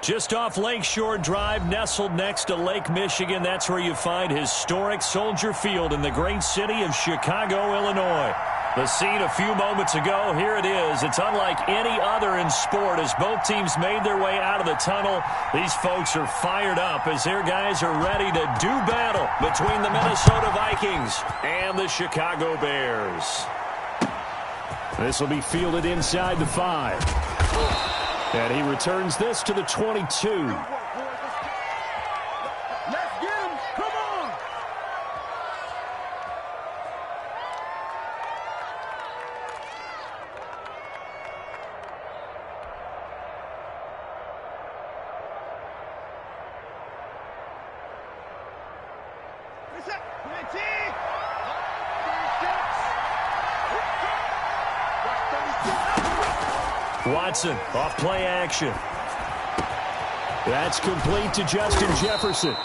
Just off Lakeshore Drive, nestled next to Lake Michigan. That's where you find historic Soldier Field in the great city of Chicago, Illinois. The scene a few moments ago, here it is. It's unlike any other in sport as both teams made their way out of the tunnel. These folks are fired up as their guys are ready to do battle between the Minnesota Vikings and the Chicago Bears. This will be fielded inside the 5. And he returns this to the 22. Let's get him. Come on. Watson off play action. That's complete to Justin Jefferson.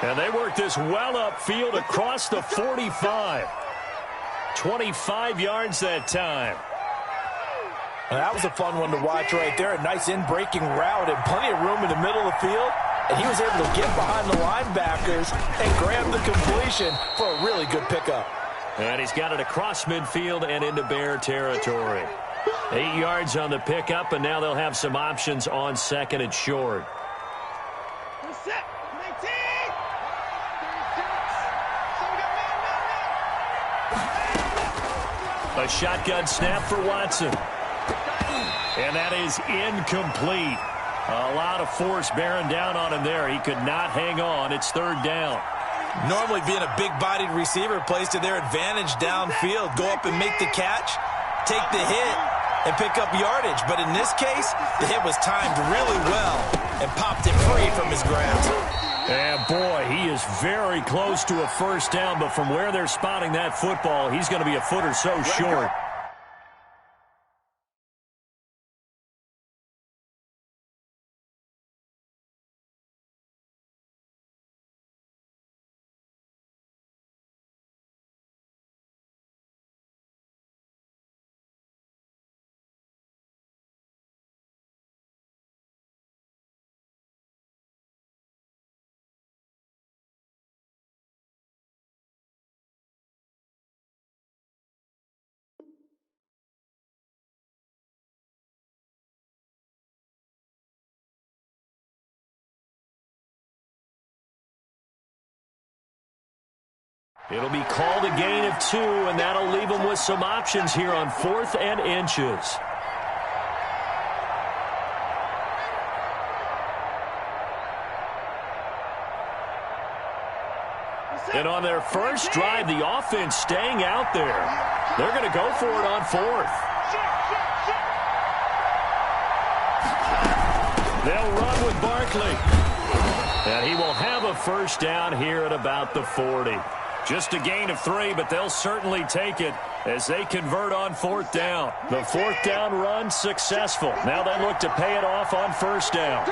And they work this well upfield across the 45. 25 yards that time. That was a fun one to watch right there. A nice in-breaking route and plenty of room in the middle of the field. And he was able to get behind the linebackers and grab the completion for a really good pickup. And he's got it across midfield and into Bear territory. 8 yards on the pickup, and now they'll have some options on second and short. A shotgun snap for Watson. And that is incomplete. A lot of force bearing down on him there. He could not hang on. It's third down. Normally being a big-bodied receiver plays to their advantage downfield. Go up and make the catch, take the hit, and pick up yardage. But in this case, the hit was timed really well and popped it free from his grasp. And boy, he is very close to a first down, but from where they're spotting that football, he's going to be a foot or so short. It'll be called a gain of 2, and that'll leave them with some options here on 4th and inches. And on their first drive, the offense staying out there. They're going to go for it on 4th. They'll run with Barkley. And he will have a first down here at about the 40. Just a gain of 3, but they'll certainly take it as they convert on 4th down. The 4th down run successful. Now they look to pay it off on first down.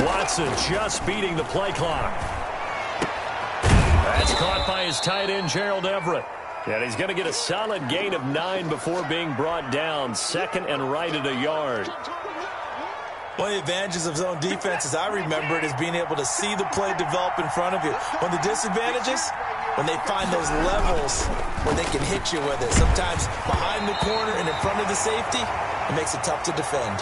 Watson just beating the play clock. That's caught by his tight end, Gerald Everett. And he's going to get a solid gain of 9 before being brought down. Second and right at a yard. One of the advantages of zone defense, as I remember it, is being able to see the play develop in front of you. One of the disadvantages, when they find those levels where they can hit you with it. Sometimes behind the corner and in front of the safety, it makes it tough to defend.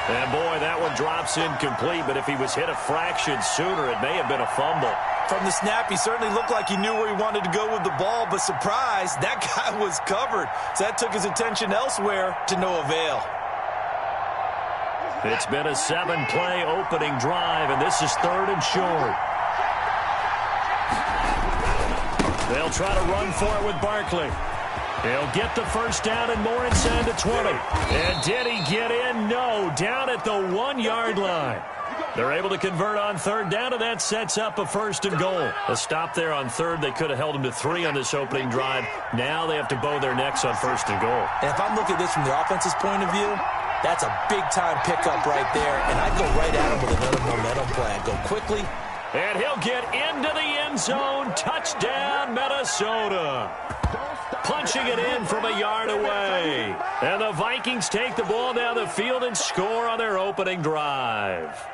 And boy, that one drops incomplete, but if he was hit a fraction sooner, it may have been a fumble. From the snap, he certainly looked like he knew where he wanted to go with the ball, but surprise, that guy was covered. So that took his attention elsewhere to no avail. It's been a 7-play opening drive, and this is third and short. They'll try to run for it with Barkley. He'll get the first down and more inside the 20. And did he get in? No, down at the 1-yard line. They're able to convert on third down, and that sets up a first and goal. A stop there on third. They could have held him to 3 on this opening drive. Now they have to bow their necks on first and goal. And if I'm looking at this from the offense's point of view, that's a big-time pickup right there, and I'd go right at him with another momentum play. I'd go quickly And he'll get into the end zone. Touchdown, Minnesota. Punching it in from a yard away. And the Vikings take the ball down the field and score on their opening drive.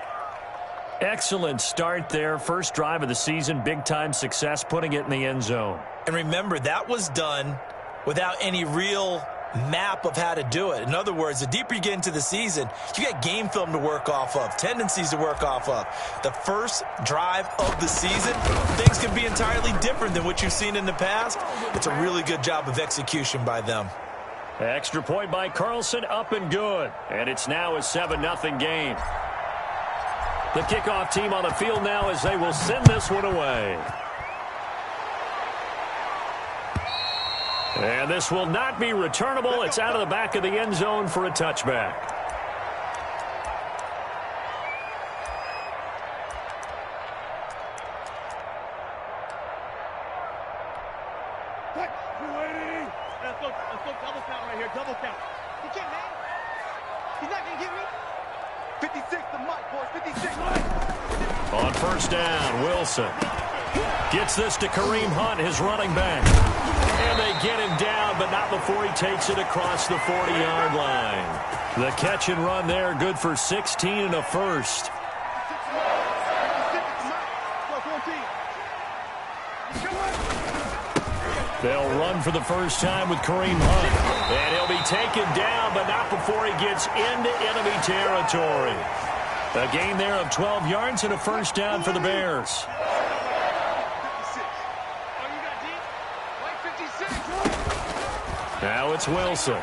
Excellent start there. First drive of the season. Big-time success putting it in the end zone. And remember, that was done without any real map of how to do it. In other words, the deeper you get into the season, you got game film to work off of, tendencies to work off of. The first drive of the season, things can be entirely different than what you've seen in the past. It's a really good job of execution by them. Extra point by Carlson, up and good. And it's now a 7-0 game. The kickoff team on the field now as they will send this one away. And this will not be returnable. It's out of the back of the end zone for a touchback. Let's go double count right here. Double count. He can't, man. He's not going to get me. 56 to Mike, boys. 56. On first down, Wilson gets this to Kareem Hunt, his running back. And they get him down, but not before he takes it across the 40-yard line. The catch and run there, good for 16 and a first. They'll run for the first time with Kareem Hunt. And he'll be taken down, but not before he gets into enemy territory. A gain there of 12 yards and a first down for the Bears. Now it's Wilson.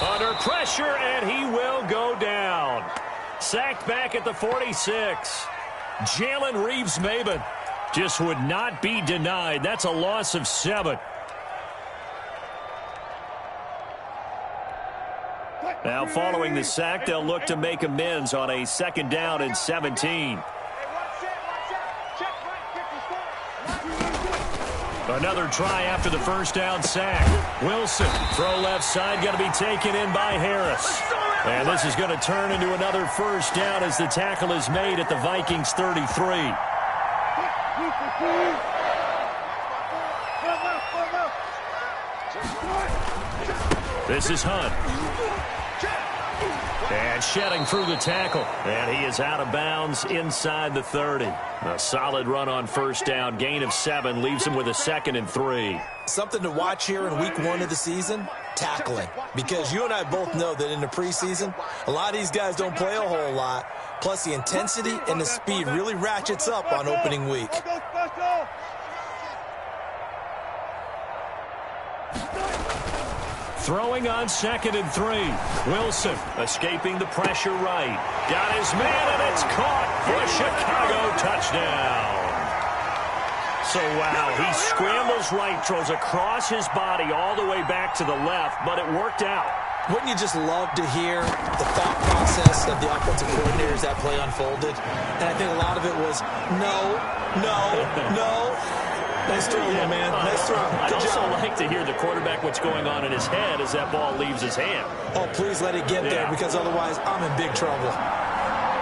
Under pressure, and he will go down. Sacked back at the 46. Jalen Reeves-Maybin just would not be denied. That's a loss of 7. Now following the sack, they'll look to make amends on a 2nd down and 17. Another try after the first down sack. Wilson, throw left side, going to be taken in by Harris. And this is going to turn into another first down as the tackle is made at the Vikings 33. This is Hunt. And shedding through the tackle. And he is out of bounds inside the 30. A solid run on first down. Gain of 7 leaves him with a 2nd and 3. Something to watch here in week 1 of the season, tackling. Because you and I both know that in the preseason, a lot of these guys don't play a whole lot. Plus the intensity and the speed really ratchets up on opening week. Throwing on 2nd and 3. Wilson escaping the pressure right. Got his man, and it's caught for a Chicago touchdown. So, wow, he scrambles right, throws across his body all the way back to the left, but it worked out. Wouldn't you just love to hear the thought process of the offensive coordinator as that play unfolded? And I think a lot of it was, no. Nice throw, my man. Nice throw. I'd also like to hear the quarterback what's going on in his head as that ball leaves his hand. Oh, please let it get there, because otherwise I'm in big trouble.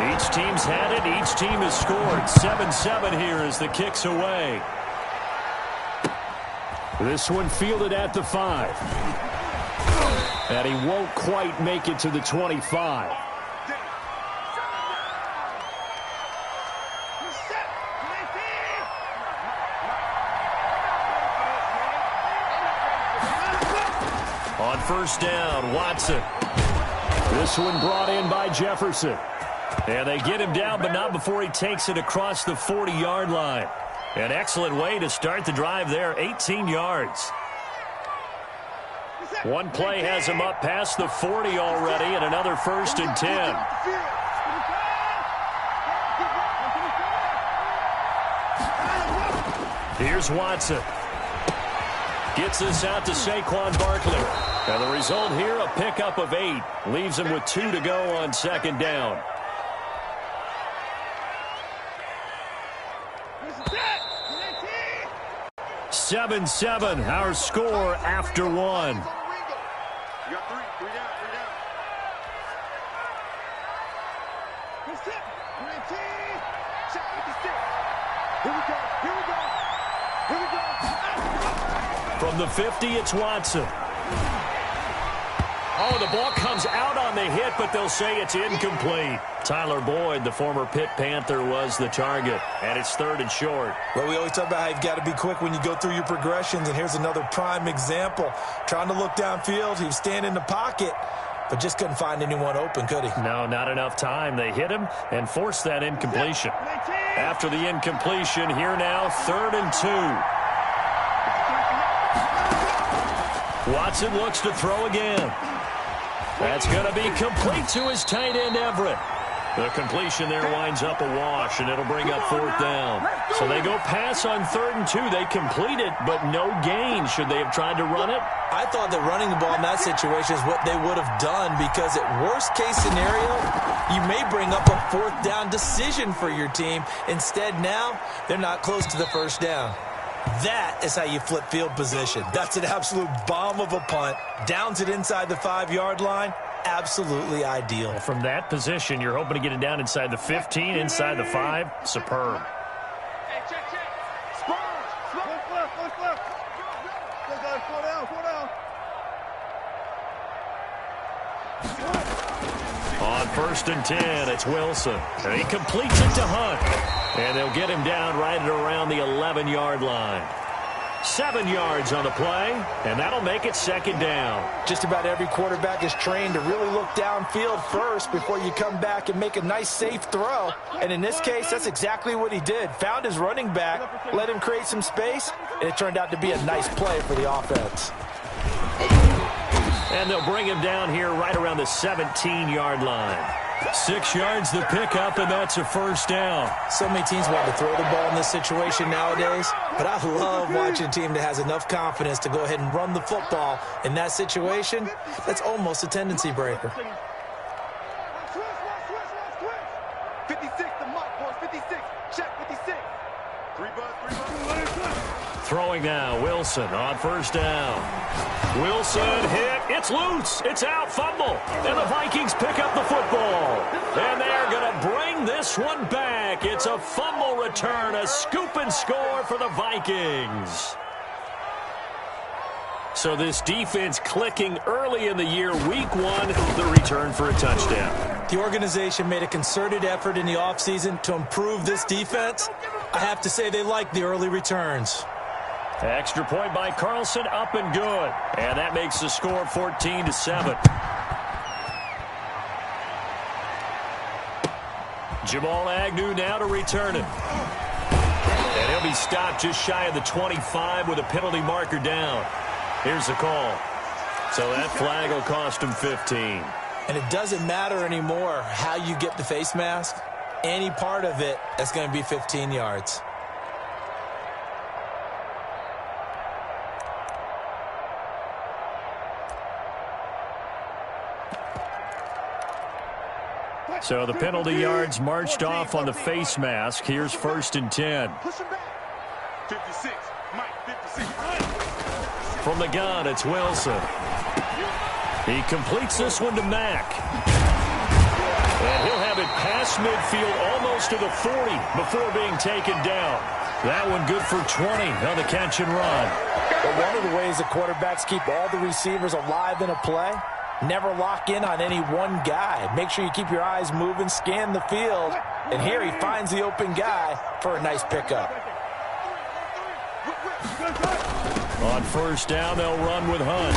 Each team's had it. Each team has scored. 7-7 here as the kick's away. This one fielded at the 5. And he won't quite make it to the 25. On first down, Watson. This one brought in by Jefferson. And they get him down, but not before he takes it across the 40-yard line. An excellent way to start the drive there, 18 yards. One play has him up past the 40 already, and another 1st and 10. Here's Watson. Gets this out to Saquon Barkley. And the result here, a pickup of 8. Leaves him with 2 to go on 2nd down. Seven, 7, our score after 1. You got 3. 3 down. From the 50, it's Watson. Oh, the ball comes out on the hit, but they'll say it's incomplete. Tyler Boyd, the former Pitt Panther, was the target, and it's 3rd and short. Well, we always talk about how you've got to be quick when you go through your progressions, and here's another prime example. Trying to look downfield, he was standing in the pocket, but just couldn't find anyone open, could he? No, not enough time. They hit him and forced that incompletion. After the incompletion, here now, 3rd and 2. Watson looks to throw again. That's going to be complete to his tight end, Everett. The completion there winds up a wash, and it'll bring up 4th down. So they go pass on 3rd and 2. They complete it, but no gain. Should they have tried to run it? I thought that running the ball in that situation is what they would have done, because at worst-case scenario, you may bring up a 4th down decision for your team. Instead, now, they're not close to the 1st down. That is how you flip field position. That's an absolute bomb of a punt. Downs it inside the 5-yard line. Absolutely ideal. Well, from that position, you're hoping to get it down inside the 15, inside the 5. Superb. Hey, check. Sponge. Left. Slow down. On 1st and 10, it's Wilson. And he completes it to Hunt. And they'll get him down right at around the 11-yard line. 7 yards on the play, and that'll make it 2nd down. Just about every quarterback is trained to really look downfield first before you come back and make a nice, safe throw. And in this case, that's exactly what he did. Found his running back, let him create some space, and it turned out to be a nice play for the offense. And they'll bring him down here right around the 17-yard line. 6 yards the pickup, and that's a 1st down. So many teams want to throw the ball in this situation nowadays, but I love watching a team that has enough confidence to go ahead and run the football. In that situation, that's almost a tendency breaker. 56, the mic, boys. 56. Check 56. 3 bucks. Throwing now, Wilson on 1st down. Wilson hit. It's loose. It's out. Fumble. And the Vikings pick up the football. And they're going to bring this one back. It's a fumble return, a scoop and score for the Vikings. So this defense clicking early in the year, week 1, the return for a touchdown. The organization made a concerted effort in the offseason to improve this defense. I have to say they like the early returns. Extra point by Carlson, up and good. And that makes the score 14-7. Jamal Agnew now to return it. And he'll be stopped just shy of the 25 with a penalty marker down. Here's the call. So that flag will cost him 15. And it doesn't matter anymore how you get the face mask. Any part of it is going to be 15 yards. So the penalty yards marched off on the face mask. Here's 1st and 10. Push him back. 56. Mike, 56. From the gun, it's Wilson. He completes this one to Mack. And he'll have it past midfield almost to the 40 before being taken down. That one good for 20 on the catch and run. But one of the ways the quarterbacks keep all the receivers alive in a play, never lock in on any one guy. Make sure you keep your eyes moving, scan the field. And here he finds the open guy for a nice pickup. On 1st down, they'll run with Hunt.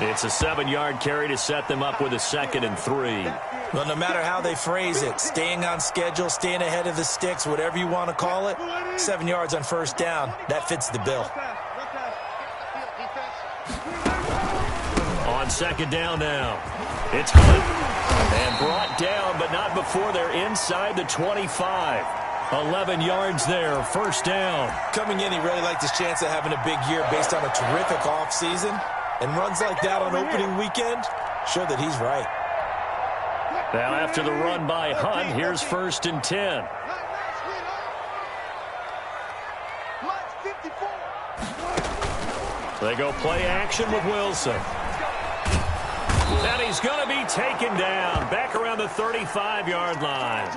It's a 7-yard carry to set them up with a 2nd and 3. Well, no matter how they phrase it, staying on schedule, staying ahead of the sticks, whatever you want to call it, 7 yards on 1st down, that fits the bill. On 2nd down now, it's Hunt. And brought down, but not before they're inside the 25. 11 yards there, 1st down. Coming in, he really liked his chance of having a big year based on a terrific offseason. And runs like that on opening weekend show that he's right. Now after the run by Hunt, here's 1st and 10. They go play action with Wilson. And he's going to be taken down back around the 35-yard line.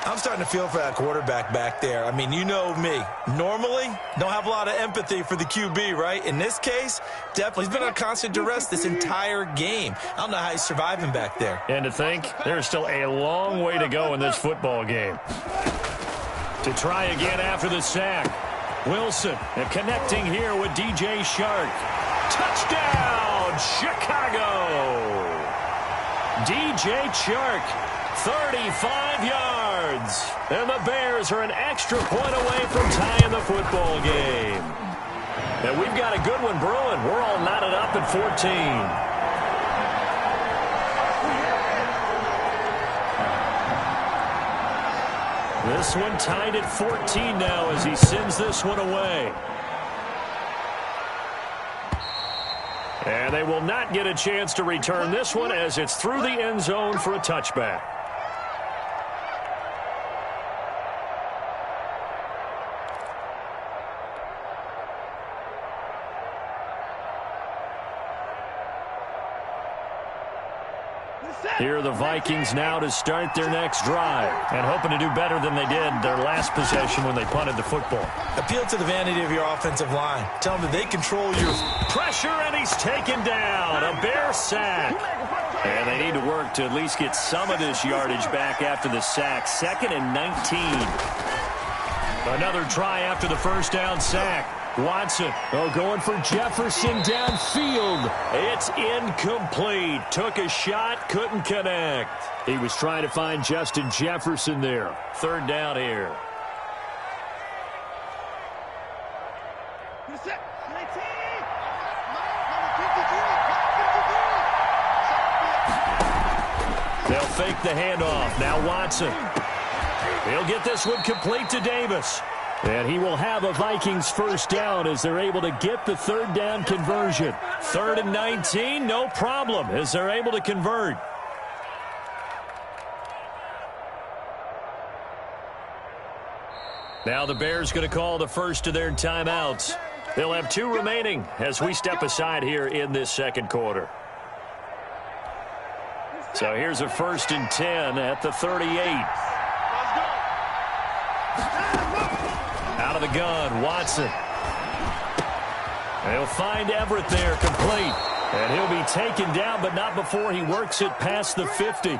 I'm starting to feel for that quarterback back there. I mean, you know me. Normally, don't have a lot of empathy for the QB, right? In this case, definitely. He's been on constant duress this entire game. I don't know how he's surviving back there. And to think, there's still a long way to go in this football game. To try again after the sack. Wilson connecting here with DJ Chark. Touchdown, Chicago! DJ Chark, 35 yards. And the Bears are an extra point away from tying the football game. And we've got a good one brewing. We're all knotted up at 14. This one tied at 14 now as he sends this one away. And they will not get a chance to return this one as it's through the end zone for a touchback. Here are the Vikings now to start their next drive and hoping to do better than they did their last possession when they punted the football. Appeal to the vanity of your offensive line. Tell them that they control your pressure, and he's taken down. A Bear sack. And they need to work to at least get some of this yardage back after the sack. 2nd and 19. Another try after the first down sack. Watson, going for Jefferson downfield. It's incomplete. Took a shot, couldn't connect. He was trying to find Justin Jefferson there. 3rd down here. They'll fake the handoff. Now Watson. He'll get this one complete to Davis. And he will have a Vikings first down as they're able to get the 3rd down conversion. 3rd and 19, no problem as they're able to convert. Now the Bears going to call the first of their timeouts. They'll have 2 remaining as we step aside here in this second quarter. So here's a 1st and 10 at the 38. Out of the gun, Watson. They'll find Everett there, complete. And he'll be taken down, but not before he works it past the 50.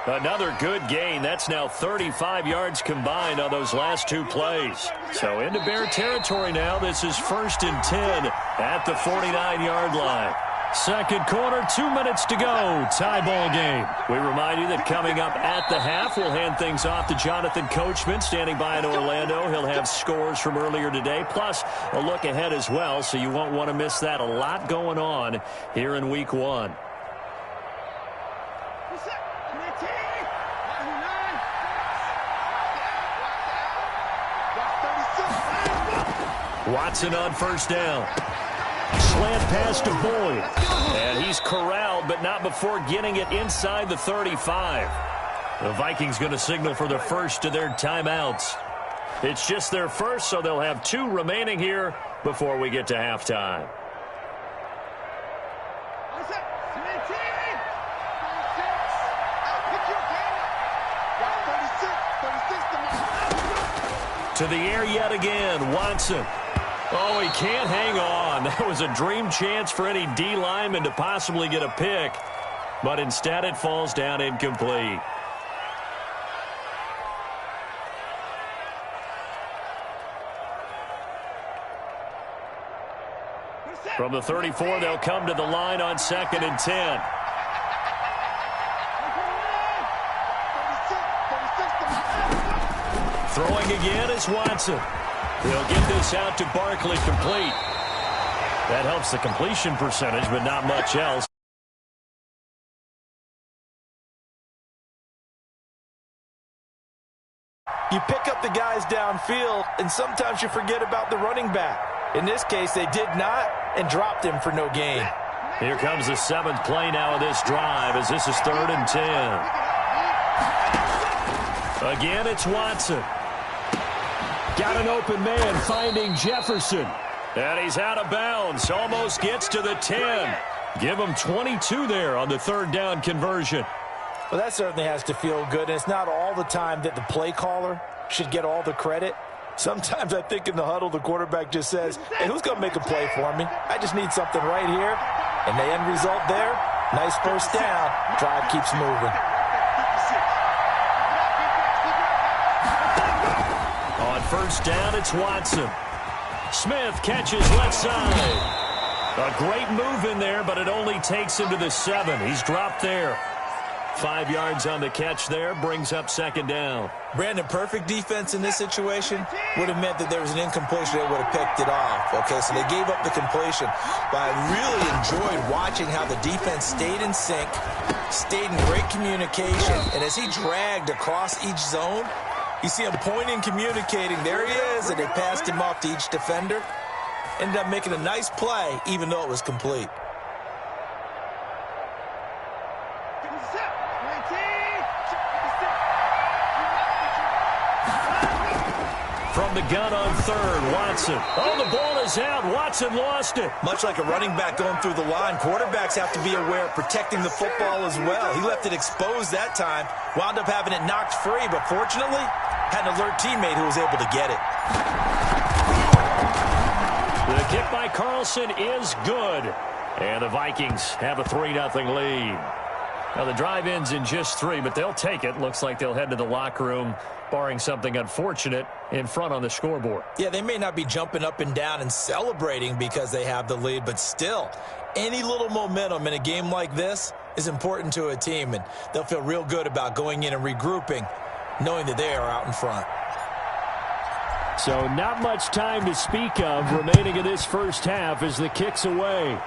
Another good gain. That's now 35 yards combined on those last 2 plays. So into Bear territory now. This is 1st and 10 at the 49-yard line. Second quarter, 2 minutes to go. Tie ball game. We remind you that coming up at the half, we'll hand things off to Jonathan Coachman, standing by in Orlando. He'll have scores from earlier today, plus a look ahead as well, so you won't want to miss that. A lot going on here in Week 1. Watson on first down. Slant pass to Boyd. And he's corralled, but not before getting it inside the 35. The Vikings going to signal for the first of their timeouts. It's just their first, so they'll have 2 remaining here before we get to halftime. To the air yet again, Watson. Oh, he can't hang on. That was a dream chance for any D lineman to possibly get a pick. But instead it falls down incomplete. From the 34, they'll come to the line on 2nd and 10. Throwing again is Watson. He'll get this out to Barkley, complete. That helps the completion percentage, but not much else. You pick up the guys downfield, and sometimes you forget about the running back. In this case, they did not and dropped him for no gain. Here comes the 7th play now of this drive as this is 3rd and 10. Again, it's Watson. Got an open man finding Jefferson. And he's out of bounds. Almost gets to the 10. Give him 22 there on the 3rd down conversion. Well, that certainly has to feel good, and it's not all the time that the play caller should get all the credit. Sometimes I think in the huddle, the quarterback just says, hey, who's going to make a play for me? I just need something right here. And the end result there, nice first down. Drive keeps moving. On first down, it's Watson. Smith catches left side. A great move in there, but it only takes him to the 7. He's dropped there. 5 yards on the catch there, brings up second down. Brandon, perfect defense in this situation would have meant that there was an incompletion. They would have picked it off. Okay, so they gave up the completion. But I really enjoyed watching how the defense stayed in sync, stayed in great communication. And as he dragged across each zone, you see him pointing, communicating. There he is, and they passed him off to each defender. Ended up making a nice play, even though it was complete. From the gun on third, Watson. Oh, the ball is out. Watson lost it. Much like a running back going through the line, quarterbacks have to be aware of protecting the football as well. He left it exposed that time, wound up having it knocked free, but fortunately, had an alert teammate who was able to get it. The kick by Carlson is good. And the Vikings have a 3-0 lead. Now, the drive ends in just 3, but they'll take it. Looks like they'll head to the locker room, barring something unfortunate, in front on the scoreboard. Yeah, they may not be jumping up and down and celebrating because they have the lead, but still, any little momentum in a game like this is important to a team, and they'll feel real good about going in and regrouping, knowing that they are out in front. So not much time to speak of remaining in this first half as the kick's away.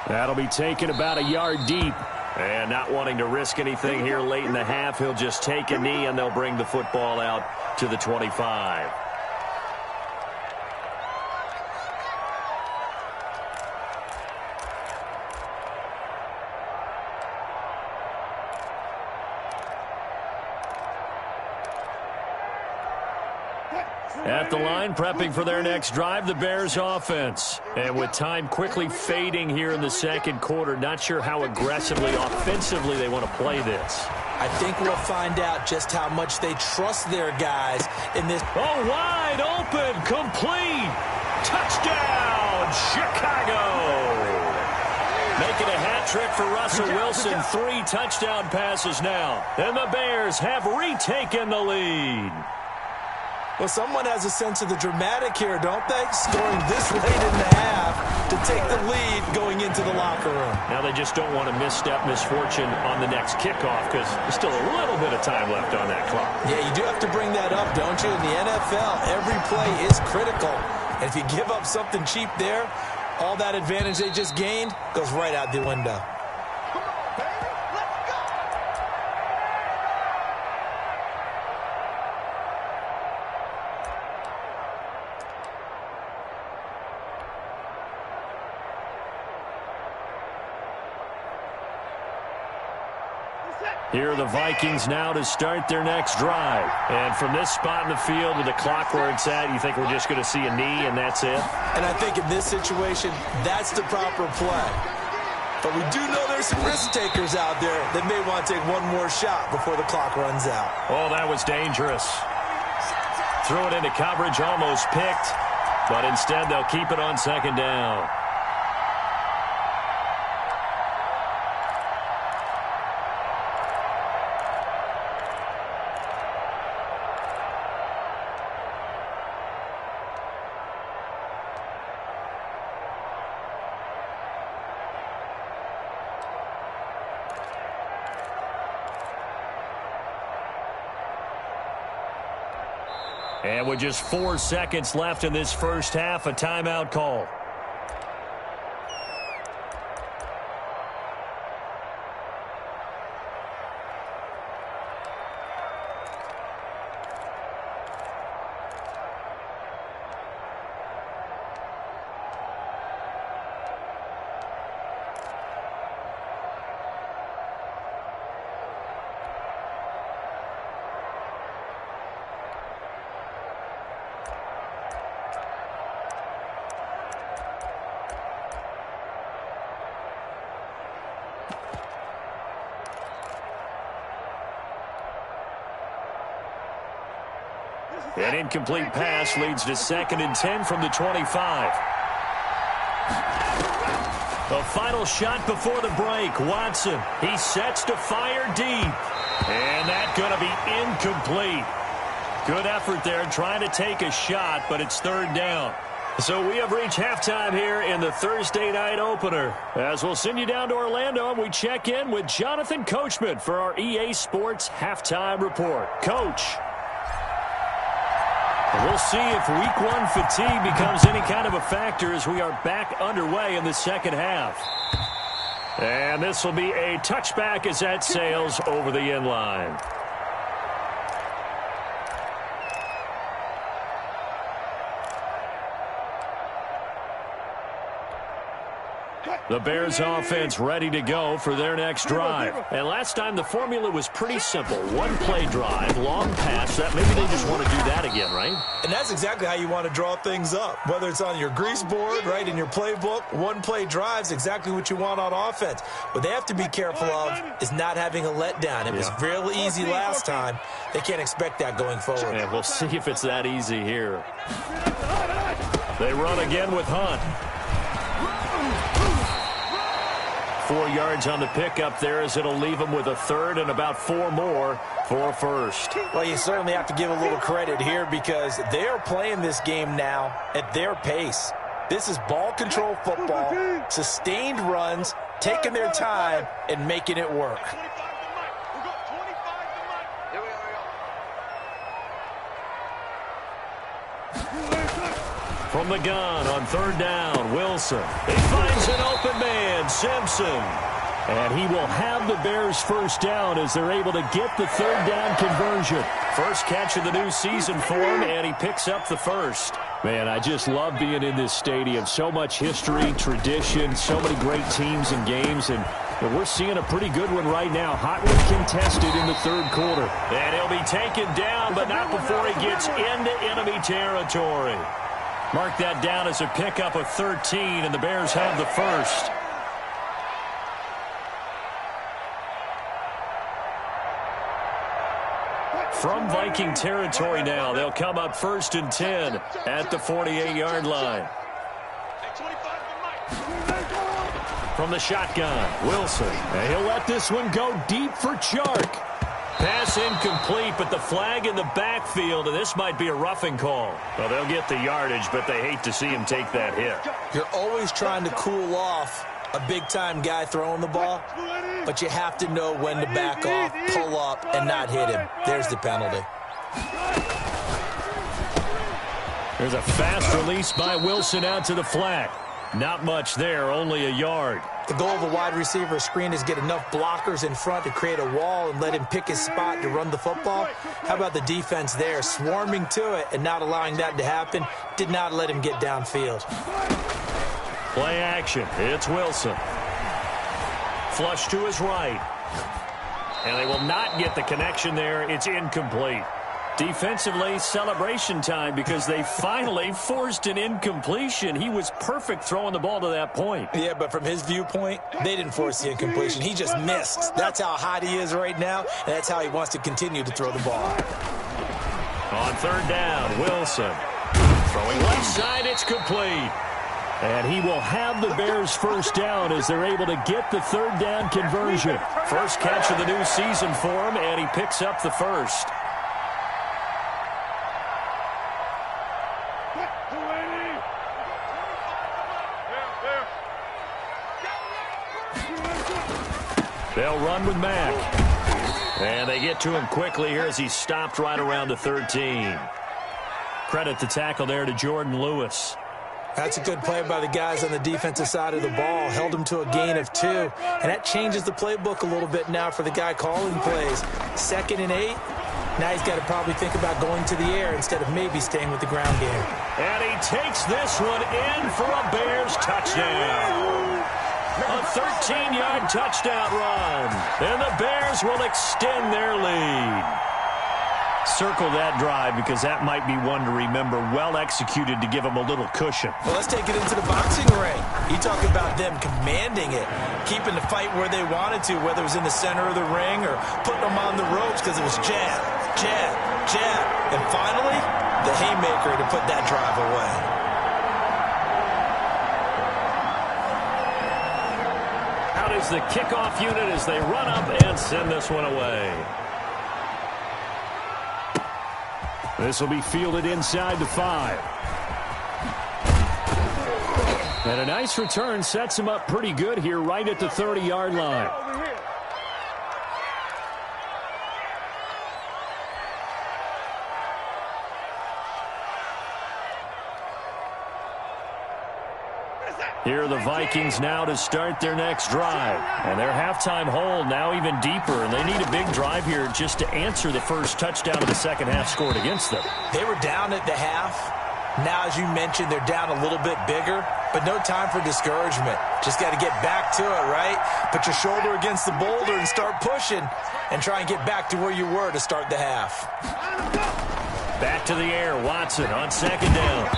That'll be taken about a yard deep. And not wanting to risk anything here late in the half, he'll just take a knee and they'll bring the football out to the 25. At the line, prepping for their next drive, the Bears offense. And with time quickly fading here in the second quarter, not sure how aggressively, offensively they want to play this. I think we'll find out just how much they trust their guys in this. Oh, wide open, complete. Touchdown, Chicago. Making a hat trick for Russell Wilson. 3 touchdown passes now. And the Bears have retaken the lead. Well, someone has a sense of the dramatic here, don't they? Scoring this late in the half to take the lead going into the locker room. Now they just don't want to misstep misfortune on the next kickoff because there's still a little bit of time left on that clock. Yeah, you do have to bring that up, don't you? In the NFL, every play is critical. And if you give up something cheap there, all that advantage they just gained goes right out the window. Here are the Vikings now to start their next drive. And from this spot in the field with the clock where it's at, you think we're just going to see a knee and that's it? And I think in this situation, that's the proper play. But we do know there's some risk takers out there that may want to take one more shot before the clock runs out. Oh, that was dangerous. Threw it into coverage, almost picked. But instead, they'll keep it on second down. And with just 4 seconds left in this first half, a timeout call. An incomplete pass leads to 2nd and 10 from the 25. The final shot before the break. Watson, he sets to fire deep. And that's going to be incomplete. Good effort there trying to take a shot, but it's 3rd down. So we have reached halftime here in the Thursday night opener. As we'll send you down to Orlando, and we check in with Jonathan Coachman for our EA Sports Halftime Report. Coach. We'll see if Week 1 fatigue becomes any kind of a factor as we are back underway in the second half. And this will be a touchback as that sails over the end line. The Bears offense ready to go for their next drive. And last time the formula was pretty simple. One play drive, long pass. That maybe they just want to do that again, right? And that's exactly how you want to draw things up. Whether it's on your grease board, right, in your playbook, one play drive's exactly what you want on offense. What they have to be careful of is not having a letdown. It was real easy last time. They can't expect that going forward. And we'll see if it's that easy here. They run again with Hunt. 4 yards on the pickup there as it'll leave them with a 3rd and about 4 more for a 1st. Well, you certainly have to give a little credit here because they are playing this game now at their pace. This is ball control football, sustained runs, taking their time and making it work. From the gun on 3rd down, Wilson. He finds an open man, Simpson. And he will have the Bears 1st down as they're able to get the 3rd down conversion. First catch of the new season for him, and he picks up the 1st. Man, I just love being in this stadium. So much history, tradition, so many great teams and games, and we're seeing a pretty good one right now. Hotly contested in the 3rd quarter. And he'll be taken down, but not before he gets into enemy territory. Mark that down as a pickup of 13, and the Bears have the 1st. From Viking territory now, they'll come up 1st and 10 at the 48-yard line. From the shotgun, Wilson. And he'll let this one go deep for Chark. Pass incomplete, but the flag in the backfield, and this might be a roughing call. Well, they'll get the yardage, but they hate to see him take that hit. You're always trying to cool off a big-time guy throwing the ball, but you have to know when to back off, pull up, and not hit him. There's the penalty. There's a fast release by Wilson out to the flat. Not much there, only a yard. The goal of a wide receiver screen is get enough blockers in front to create a wall and let him pick his spot to run the football. How about the defense there, swarming to it and not allowing that to happen? Did not let him get downfield. Play action. It's Wilson. Flush to his right. And they will not get the connection there. It's incomplete. Defensively, celebration time because they finally forced an incompletion. He was perfect throwing the ball to that point. Yeah, but from his viewpoint, they didn't force the incompletion. He just missed. That's how hot he is right now, and that's how he wants to continue to throw the ball. On 3rd down, Wilson. Throwing left side, it's complete. And he will have the Bears 1st down as they're able to get the 3rd down conversion. First catch of the new season for him, and he picks up the 1st. They'll run with Mack. And they get to him quickly here as he stopped right around the 13. Credit the tackle there to Jordan Lewis. That's a good play by the guys on the defensive side of the ball. Held him to a gain of 2. And that changes the playbook a little bit now for the guy calling plays. 2nd and 8. Now he's got to probably think about going to the air instead of maybe staying with the ground game. And he takes this one in for a Bears touchdown. A 13-yard touchdown run. And the Bears will extend their lead. Circle that drive because that might be one to remember. Well executed to give them a little cushion. Well, let's take it into the boxing ring. You talk about them commanding it, keeping the fight where they wanted to, whether it was in the center of the ring or putting them on the ropes because it was jab, jab, jab. And finally, the haymaker to put that drive away. Out is the kickoff unit as they run up and send this one away. This will be fielded inside the 5. And a nice return sets him up pretty good here right at the 30-yard line. Here are the Vikings now to start their next drive. And their halftime hole now even deeper, and they need a big drive here just to answer the first touchdown of the second half scored against them. They were down at the half. Now, as you mentioned, they're down a little bit bigger, but no time for discouragement. Just got to get back to it, right? Put your shoulder against the boulder and start pushing and try and get back to where you were to start the half. Back to the air, Watson on second down.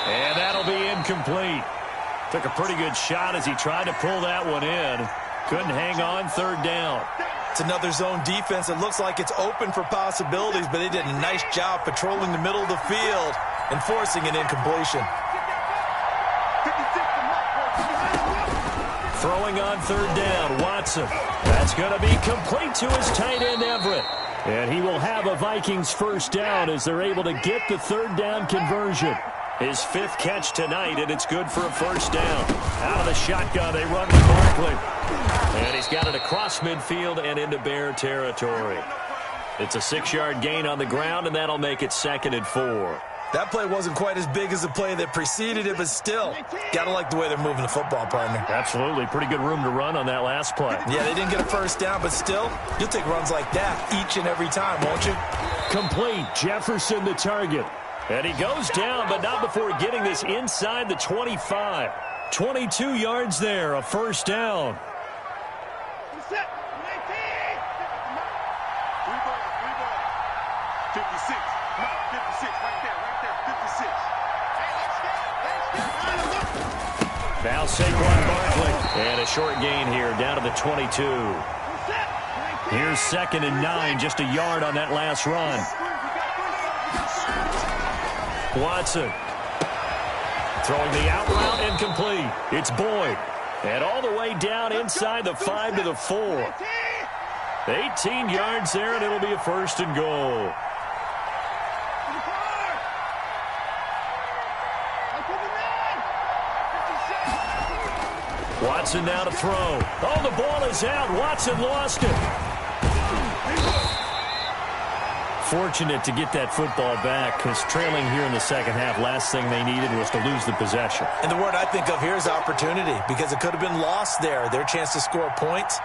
And that'll be incomplete. Took a pretty good shot as he tried to pull that one in. Couldn't hang on third down. It's another zone defense. It looks like it's open for possibilities, but they did a nice job patrolling the middle of the field and forcing an incompletion. Throwing on third down, Watson. That's going to be complete to his tight end, Everett. And he will have a Vikings first down as they're able to get the third down conversion. His 5th catch tonight, and it's good for a first down. Out of the shotgun, they run with Barkley. And he's got it across midfield and into Bear territory. It's a 6-yard gain on the ground, and that'll make it 2nd and 4. That play wasn't quite as big as the play that preceded it, but still, got to like the way they're moving the football, partner. Absolutely. Pretty good room to run on that last play. Yeah, they didn't get a first down, but still, you'll take runs like that each and every time, won't you? Complete. Jefferson the target. And he goes down, but not before getting this inside the 25. 22 yards there, a first down. Now Saquon Barkley. And a short gain here, down to the 22. Here's 2nd and 9, just a yard on that last run. Watson throwing the out route incomplete. It's Boyd. And all the way down inside the 5 to the 4. 18 yards there, and it'll be a 1st and goal. Watson now to throw. Oh, the ball is out. Watson lost it. Fortunate to get that football back because trailing here in the second half, last thing they needed was to lose the possession. And the word I think of here is opportunity because it could have been lost there, their chance to score points.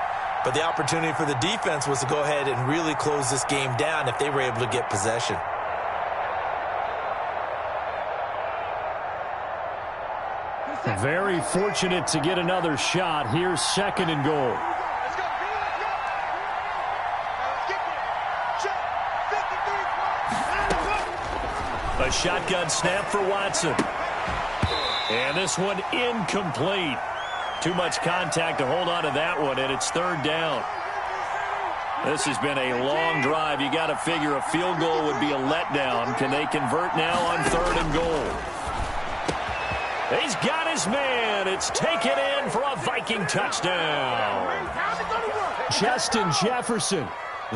But the opportunity for the defense was to go ahead and really close this game down if they were able to get possession. Very fortunate to get another shot. Here's 2nd and goal. A shotgun snap for Watson. And this one incomplete. Too much contact to hold on to that one, and it's 3rd down. This has been a long drive. You got to figure a field goal would be a letdown. Can they convert now on 3rd and goal? He's got his man. It's taken in for a Viking touchdown. Justin Jefferson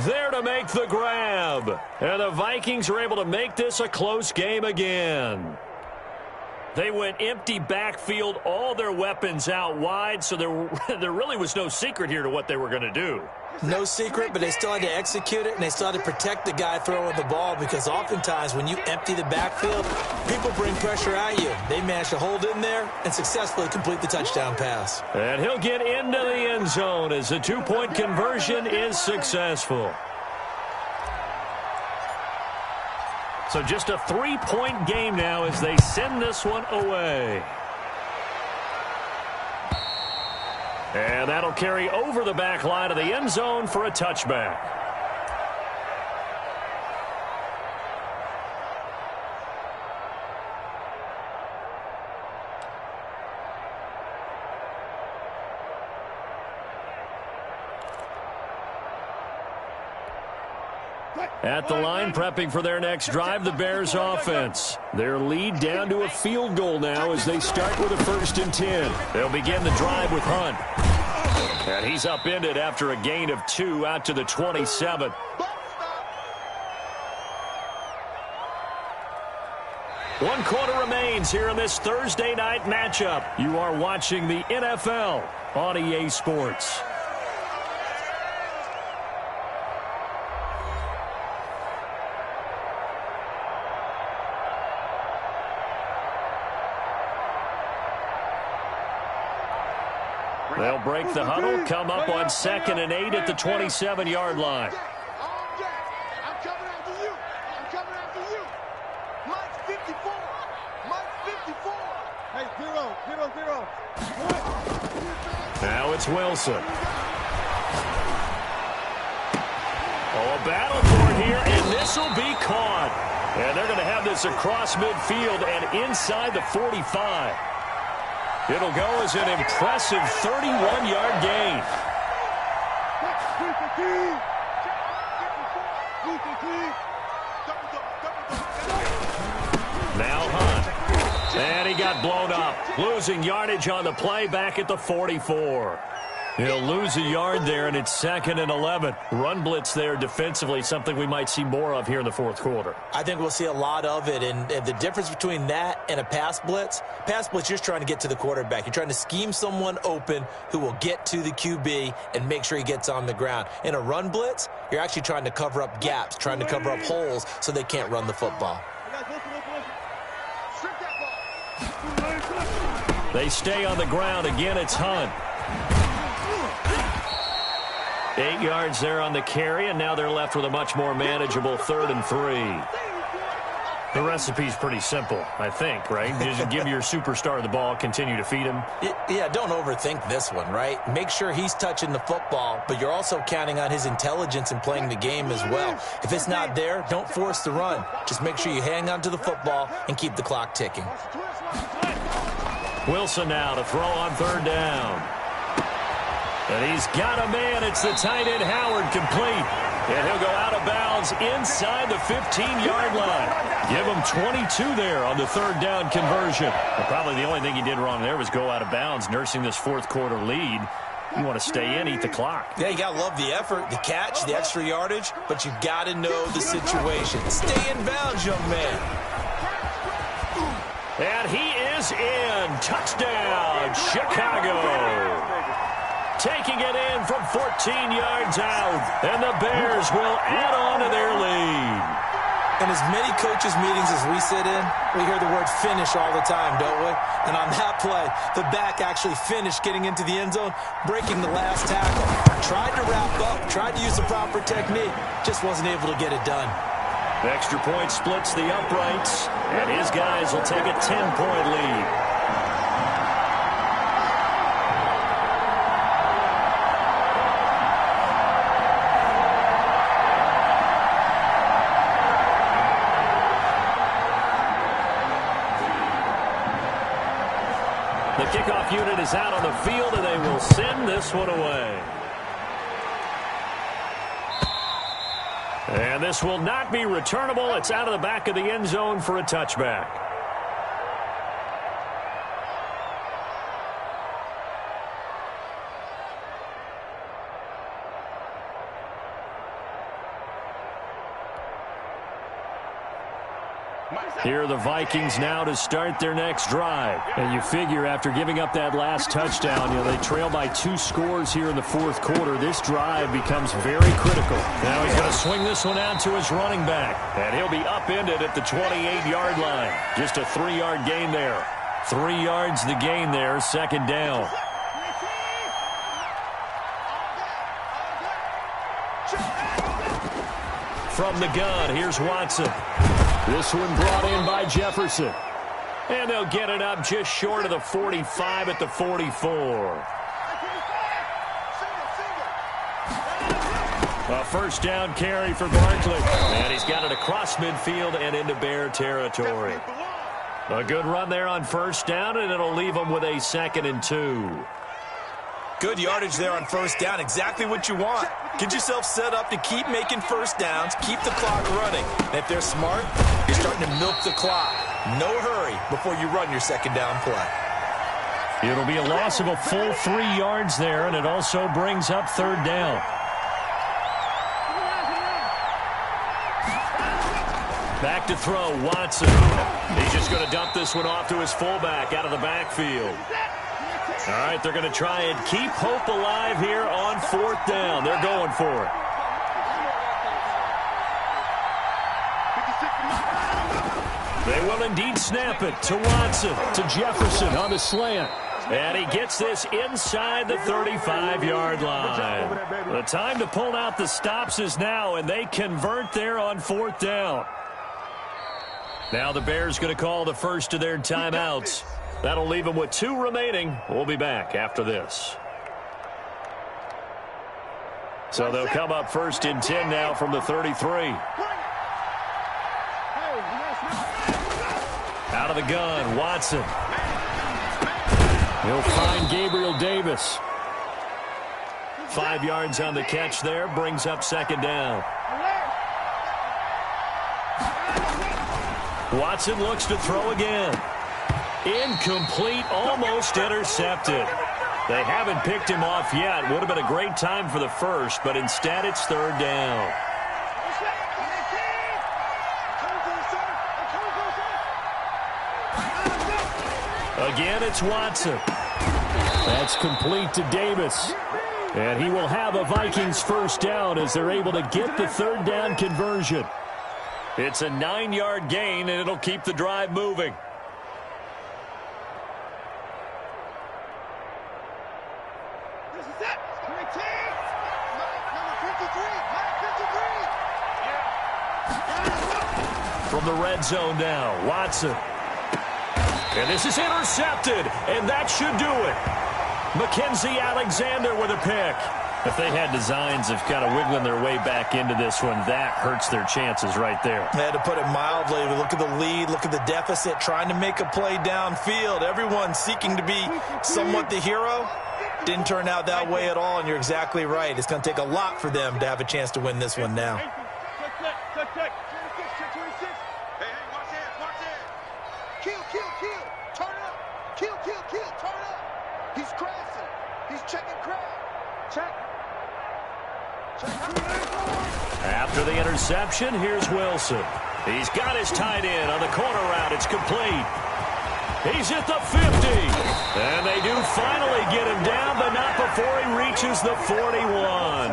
there to make the grab. And the Vikings are able to make this a close game again. They went empty backfield, all their weapons out wide, so there really was no secret here to what they were going to do. No secret, but they still had to execute it, and they still had to protect the guy throwing the ball because oftentimes when you empty the backfield, people bring pressure at you. They managed to hold in there and successfully complete the touchdown pass. And he'll get into the end zone as the 2-point conversion is successful. So just a 3-point game now as they send this one away. And that'll carry over the back line of the end zone for a touchback. At the line, prepping for their next drive, the Bears offense. Their lead down to a field goal now as they start with a 1st and 10. They'll begin the drive with Hunt. And he's upended after a gain of 2 out to the 27. One quarter remains here in this Thursday night matchup. You are watching the NFL on EA Sports. They'll break the huddle, come up on 2nd and 8 at the 27-yard line. I'm coming after you. I'm coming after you. Mike's 54. Mike's 54. Hey, 0. Now it's Wilson. Oh, a battle for it here, and this will be caught. And they're going to have this across midfield and inside the 45. It'll go as an impressive 31-yard gain. Now Hunt. And he got blown up. Losing yardage on the play back at the 44. He'll lose a yard there, and it's 2nd and 11. Run blitz there defensively, something we might see more of here in the 4th quarter. I think we'll see a lot of it, and the difference between that and a pass blitz, you're just trying to get to the quarterback. You're trying to scheme someone open who will get to the QB and make sure he gets on the ground. In a run blitz, you're actually trying to cover up gaps, trying to cover up holes so they can't run the football. They stay on the ground. Again, it's Hunt. 8 yards there on the carry, and now they're left with a much more manageable 3rd and 3. The recipe's pretty simple, I think, right? Just give your superstar the ball, continue to feed him. Yeah, don't overthink this one, right? Make sure he's touching the football, but you're also counting on his intelligence in playing the game as well. If it's not there, don't force the run. Just make sure you hang on to the football and keep the clock ticking. Wilson now to throw on 3rd down. And he's got a man. It's the tight end Howard, complete. And he'll go out of bounds inside the 15-yard line. Give him 22 there on the 3rd down conversion. Well, probably the only thing he did wrong there was go out of bounds, nursing this 4th quarter lead. You want to stay in, eat the clock. Yeah, you got to love the effort, the catch, the extra yardage, but you got to know the situation. Stay in bounds, young man. And he is in. Touchdown, Chicago. Taking it in from 14 yards out. And the Bears will add on to their lead. In as many coaches' meetings as we sit in, we hear the word finish all the time, don't we? And on that play, the back actually finished getting into the end zone, breaking the last tackle. Tried to wrap up, tried to use the proper technique, just wasn't able to get it done. The extra point splits the uprights, and his guys will take a 10-point lead. The kickoff unit is out on the field, and they will send this one away. And this will not be returnable. It's out of the back of the end zone for a touchback. Here are the Vikings now to start their next drive. And you figure after giving up that last touchdown, they trail by 2 scores here in the 4th quarter. This drive becomes very critical. Now he's going to swing this one out to his running back. And he'll be upended at the 28-yard line. Just a 3-yard gain there. 3 yards the gain there, 2nd down. From the gun, here's Watson. This one brought in by Jefferson. And they'll get it up just short of the 45 at the 44. A 1st down carry for Barkley. And he's got it across midfield and into Bear territory. A good run there on 1st down, and it'll leave them with a 2nd and 2. Good yardage there on first down. Exactly what you want. Get yourself set up to keep making first downs, keep the clock running. And if they're smart, you're starting to milk the clock. No hurry before you run your second down play. It'll be a loss of a full 3 yards there, and it also brings up third down. Back to throw, Watson. He's just going to dump this one off to his fullback out of the backfield. All right, they're going to try and keep hope alive here on fourth down. They're going for it. They will indeed snap it to Watson, to Jefferson on the slant. And he gets this inside the 35-yard line. The time to pull out the stops is now, and they convert there on fourth down. Now the Bears going to call the first of their timeouts. That'll leave them with 2 remaining. We'll be back after this. So they'll come up first and 10 now from the 33. Out of the gun, Watson. He'll find Gabriel Davis. 5 yards on the catch there, brings up second down. Watson looks to throw again. Incomplete, almost intercepted. They haven't picked him off yet. Would have been a great time for the first, but instead it's third down. Again, it's Watson. That's complete to Davis. And he will have a Vikings first down as they're able to get the third down conversion. It's a 9-yard gain, and it'll keep the drive moving. From the red zone now, Watson. And this is intercepted, and that should do it. Mackenzie Alexander with a pick. If they had designs of kind of wiggling their way back into this one, that hurts their chances right there. They had to put it mildly. Look at the lead, look at the deficit, trying to make a play downfield. Everyone seeking to be somewhat the hero. Didn't turn out that way at all, and you're exactly right. It's going to take a lot for them to have a chance to win this one now. After the interception, here's Wilson. He's got his tight end on the corner route. It's complete. He's at the 50. And they do finally get him down, but not before he reaches the 41.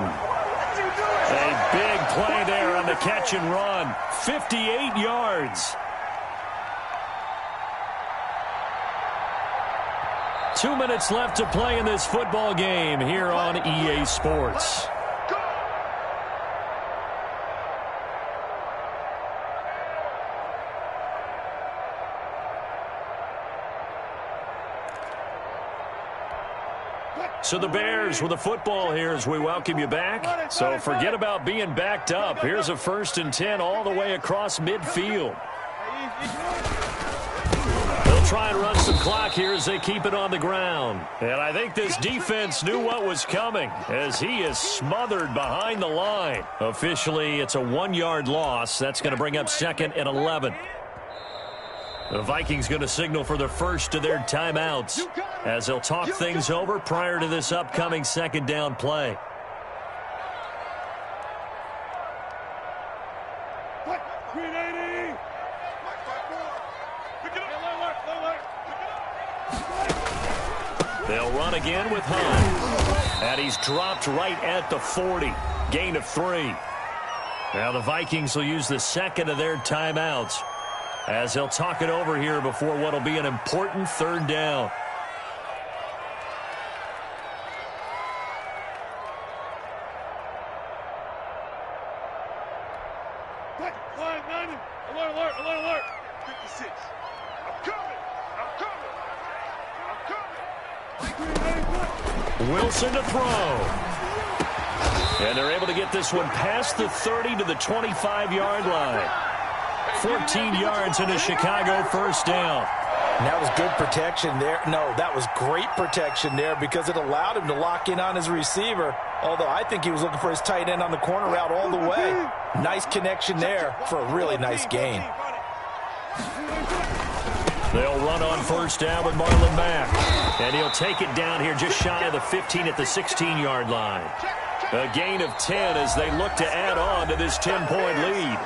A big play there on the catch and run. 58 yards. 2 minutes left to play in this football game here on EA Sports. So the Bears with the football here as we welcome you back. So forget about being backed up. Here's a 1st and 10 all the way across midfield. They'll try and run some clock here as they keep it on the ground. And I think this defense knew what was coming as he is smothered behind the line. Officially, it's a 1-yard loss. That's going to bring up 2nd and 11. The Vikings going to signal for the first of their timeouts as they'll talk things over prior to this upcoming second down play. They'll run again with Hunt. And he's dropped right at the 40. Gain of 3. Now the Vikings will use the second of their timeouts as they'll talk it over here before what will be an important third down. Alert. 56. I'm coming. Wilson to throw. And they're able to get this one past the 30 to the 25-yard line. 14 yards in a Chicago first down. And that was good protection there. No, that was great protection there because it allowed him to lock in on his receiver, although I think he was looking for his tight end on the corner route all the way. Nice connection there for a really nice gain. They'll run on first down with Marlon Mack. And he'll take it down here just shy of the 15 at the 16-yard line. A gain of 10 as they look to add on to this 10-point lead.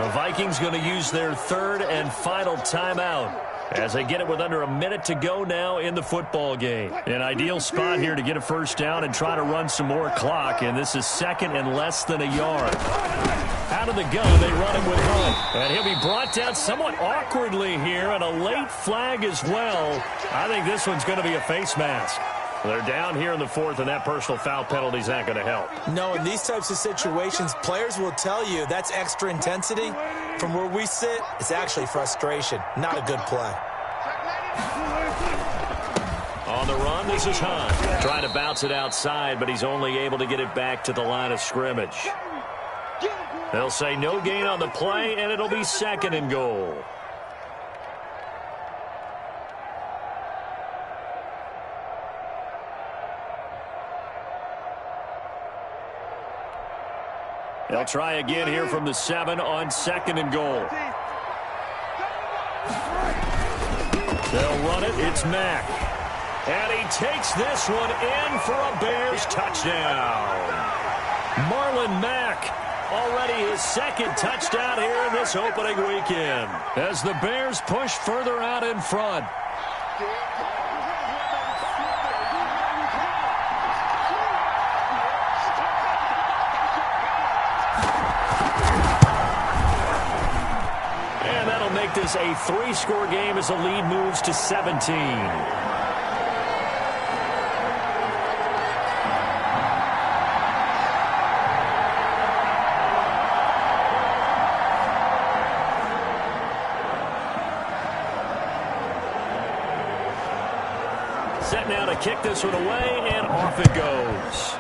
The Vikings going to use their third and final timeout as they get it with under a minute to go now in the football game. An ideal spot here to get a first down and try to run some more clock, and this is second and less than a yard. Out of the gun, they run him with Hunt. And he'll be brought down somewhat awkwardly here, and a late flag as well. I think this one's going to be a face mask. They're down here in the fourth, and that personal foul penalty is not going to help. No, in these types of situations, players will tell you that's extra intensity. From where we sit, it's actually frustration. Not a good play. On the run, this is Hunt. Trying to bounce it outside, but he's only able to get it back to the line of scrimmage. They'll say no gain on the play, and it'll be second and goal. They'll try again here from the 7 on second and goal. They'll run it. It's Mack. And he takes this one in for a Bears touchdown. Marlon Mack, already his second touchdown here in this opening weekend, as the Bears push further out in front. And that'll make this a 3-score game as the lead moves to 17. Set now to kick this one away, and off it goes.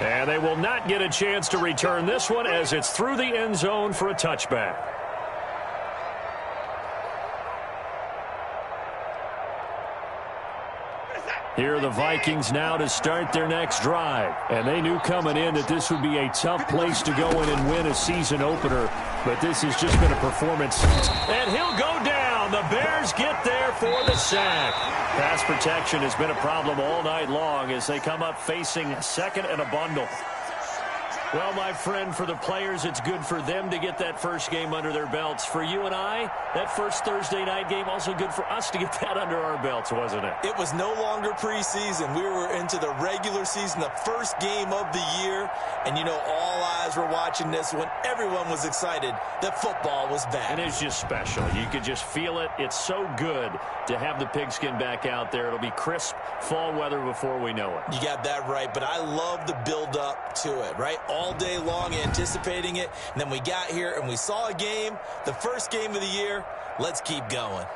And they will not get a chance to return this one as it's through the end zone for a touchback. Here are the Vikings now to start their next drive. And they knew coming in that this would be a tough place to go in and win a season opener. But this has just been a performance. And he'll go down. The Bears get there for the sack. Pass protection has been a problem all night long as they come up facing second and a bundle. Well, my friend, for the players, it's good for them to get that first game under their belts. For you and I, that first Thursday night game, also good for us to get that under our belts, wasn't it? It was no longer preseason. We were into the regular season, the first game of the year. And, you know, all eyes were watching this when everyone was excited that football was back. And it's just special. You could just feel it. It's so good to have the pigskin back out there. It'll be crisp fall weather before we know it. You got that right, but I love the build-up to it, right? All day long anticipating it, and then we got here and we saw a game, the first game of the year. Let's keep going.